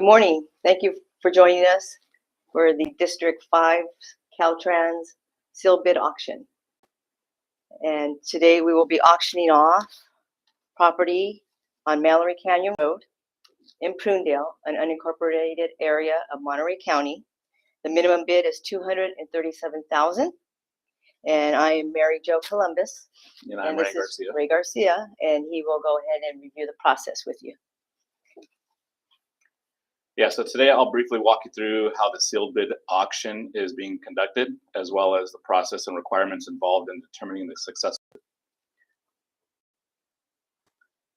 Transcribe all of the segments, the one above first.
Good morning. Thank you for joining us for the District 5 Caltrans sealed bid auction. And today we will be auctioning off property on Mallory Canyon Road in Prunedale, an unincorporated area of Monterey County. The minimum bid is $237,000. And I am Mary Jo Columbus. And I'm Ray Garcia. Ray Garcia, and he will go ahead and review the process with you. Yeah, so today I'll briefly walk you through how the sealed bid auction is being conducted, as well as the process and requirements involved in determining the success.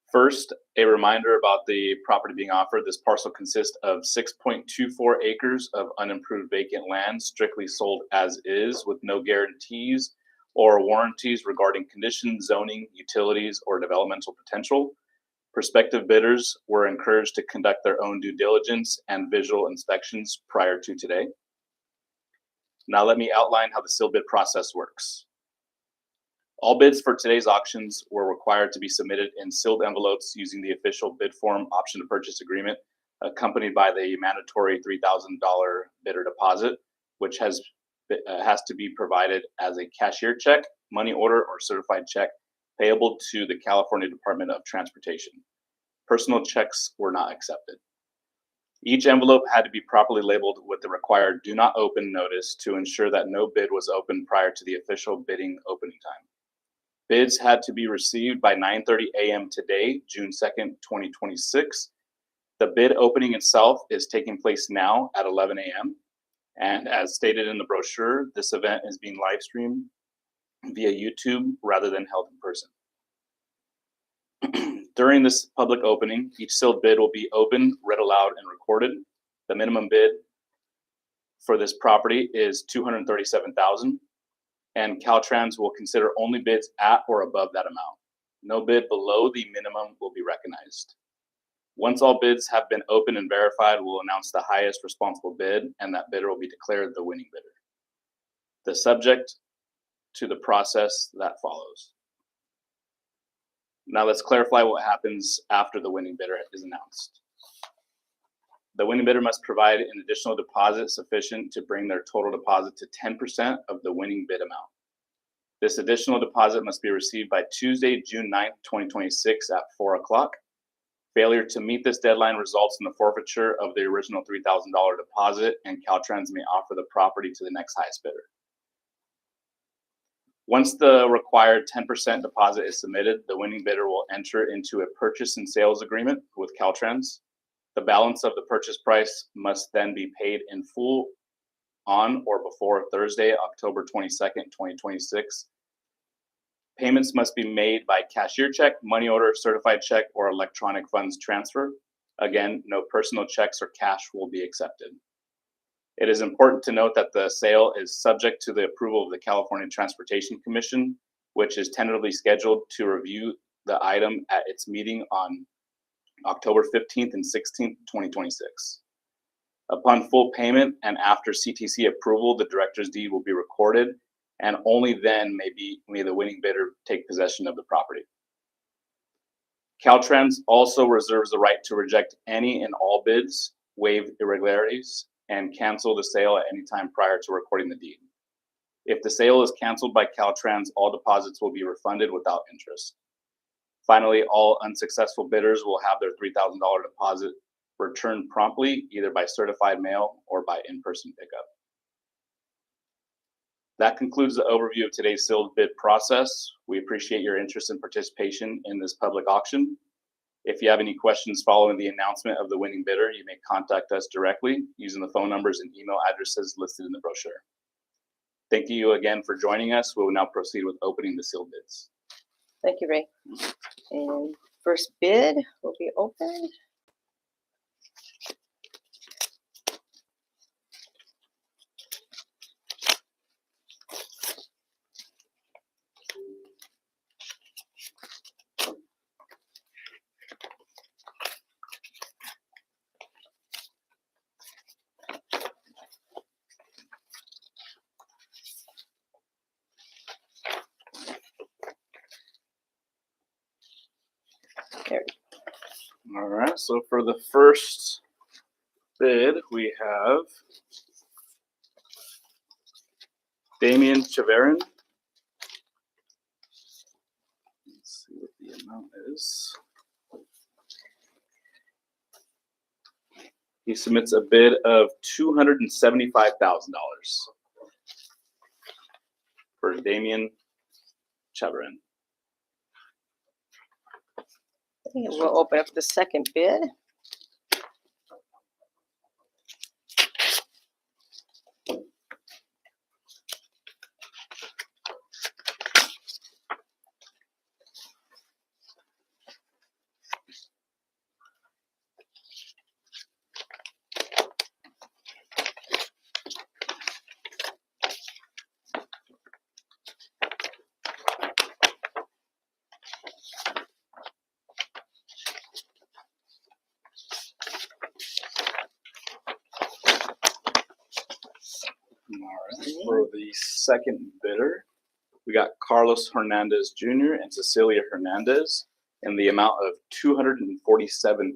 First, a reminder about the property being offered. This parcel consists of 6.24 acres of unimproved vacant land, strictly sold as is, with no guarantees or warranties regarding conditions, zoning, utilities, or developmental potential. Prospective bidders were encouraged to conduct their own due diligence and visual inspections prior to today. Now let me outline how the sealed bid process works. All bids for today's auctions were required to be submitted in sealed envelopes using the official bid form option to purchase agreement, accompanied by the mandatory $3,000 bidder deposit, which has to be provided as a cashier check, money order, or certified check payable to the California Department of Transportation. Personal checks were not accepted. Each envelope had to be properly labeled with the required do not open notice to ensure that no bid was opened prior to the official bidding opening time. Bids had to be received by 9:30 a.m. today, June 2nd, 2026. The bid opening itself is taking place now at 11 a.m. And as stated in the brochure, this event is being live streamed via YouTube rather than held in person. During this public opening, each sealed bid will be opened, read aloud, and recorded. The minimum bid for this property is $237,000, and Caltrans will consider only bids at or above that amount. No bid below the minimum will be recognized. Once all bids have been opened and verified, we'll announce the highest responsible bid, and that bidder will be declared the winning bidder. The subject to the process that follows. Now let's clarify what happens after the winning bidder is announced. The winning bidder must provide an additional deposit sufficient to bring their total deposit to 10% of the winning bid amount. This additional deposit must be received by Tuesday, June 9th, 2026 at 4 o'clock. Failure to meet this deadline results in the forfeiture of the original $3,000 deposit, and Caltrans may offer the property to the next highest bidder. Once the required 10% deposit is submitted, the winning bidder will enter into a purchase and sales agreement with Caltrans. The balance of the purchase price must then be paid in full on or before Thursday, October 22nd, 2026. Payments must be made by cashier check, money order, certified check, or electronic funds transfer. Again, no personal checks or cash will be accepted. It is important to note that the sale is subject to the approval of the California Transportation Commission, which is tentatively scheduled to review the item at its meeting on October 15th and 16th, 2026. Upon full payment and after CTC approval, the director's deed will be recorded, and only then may the winning bidder take possession of the property. Caltrans also reserves the right to reject any and all bids, waive irregularities, and cancel the sale at any time prior to recording the deed. If the sale is canceled by Caltrans, all deposits will be refunded without interest. Finally, all unsuccessful bidders will have their $3,000 deposit returned promptly, either by certified mail or by in-person pickup. That concludes the overview of today's sealed bid process. We appreciate your interest and participation in this public auction. If you have any questions following the announcement of the winning bidder, you may contact us directly using the phone numbers and email addresses listed in the brochure. Thank you again for joining us. We will now proceed with opening the sealed bids. Thank you, Ray. And first bid will be opened. There. All right, so for the first bid, we have Damian Chaverin. Let's see what the amount is. He submits a bid of $275,000 for Damian Chaverin. We'll open up the second bid. All right. For the second bidder, we got Carlos Hernandez Jr. and Cecilia Hernandez in the amount of $247,000.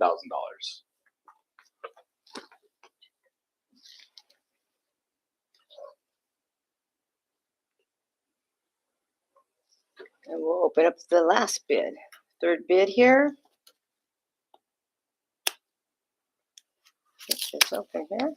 And we'll open up the last bid. Third bid here. Get this open here.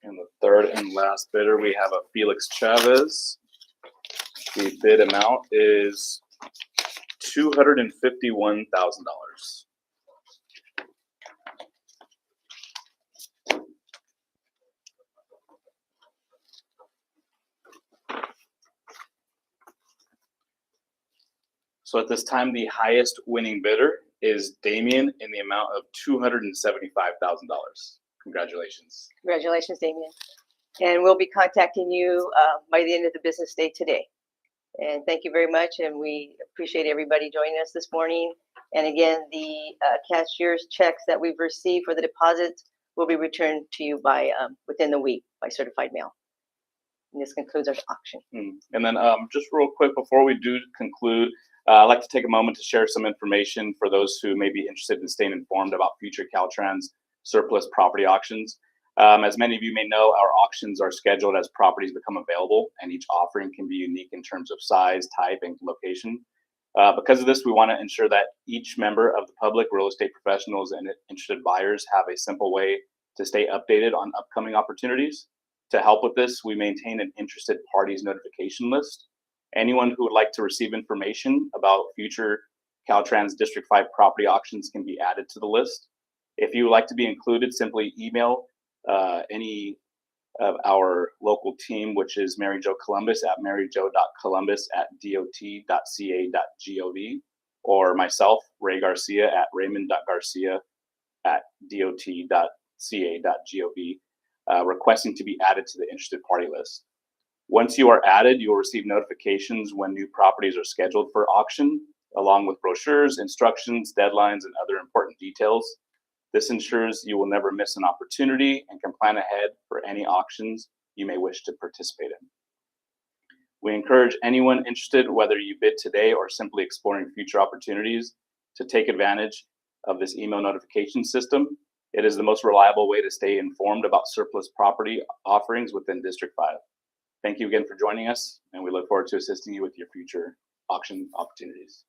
And the third and last bidder, we have a Felix Chavez. The bid amount is $251,000. So at this time, the highest winning bidder is Damian in the amount of $275,000. Congratulations. Congratulations, Damien. And we'll be contacting you by the end of the business day today. And thank you very much. And we appreciate everybody joining us this morning. And again, the cashier's checks that we've received for the deposits will be returned to you by within the week by certified mail. And this concludes our auction. And then just real quick before we do conclude, I'd like to take a moment to share some information for those who may be interested in staying informed about future Caltrans surplus property auctions. As many of you may know, our auctions are scheduled as properties become available, and each offering can be unique in terms of size, type, and location. Because of this, we want to ensure that each member of the public, real estate professionals, and interested buyers have a simple way to stay updated on upcoming opportunities. To help with this, we maintain an interested parties notification list. Anyone who would like to receive information about future Caltrans District 5 property auctions can be added to the list. If you would like to be included, simply email any of our local team, which is Mary Jo Columbus at maryjo.columbus@dot.ca.gov, or myself, Ray Garcia, at raymond.garcia@dot.ca.gov, requesting to be added to the interested party list. Once you are added, you will receive notifications when new properties are scheduled for auction, along with brochures, instructions, deadlines, and other important details. This ensures you will never miss an opportunity and can plan ahead for any auctions you may wish to participate in. We encourage anyone interested, whether you bid today or simply exploring future opportunities, to take advantage of this email notification system. It is the most reliable way to stay informed about surplus property offerings within District 5. Thank you again for joining us, and we look forward to assisting you with your future auction opportunities.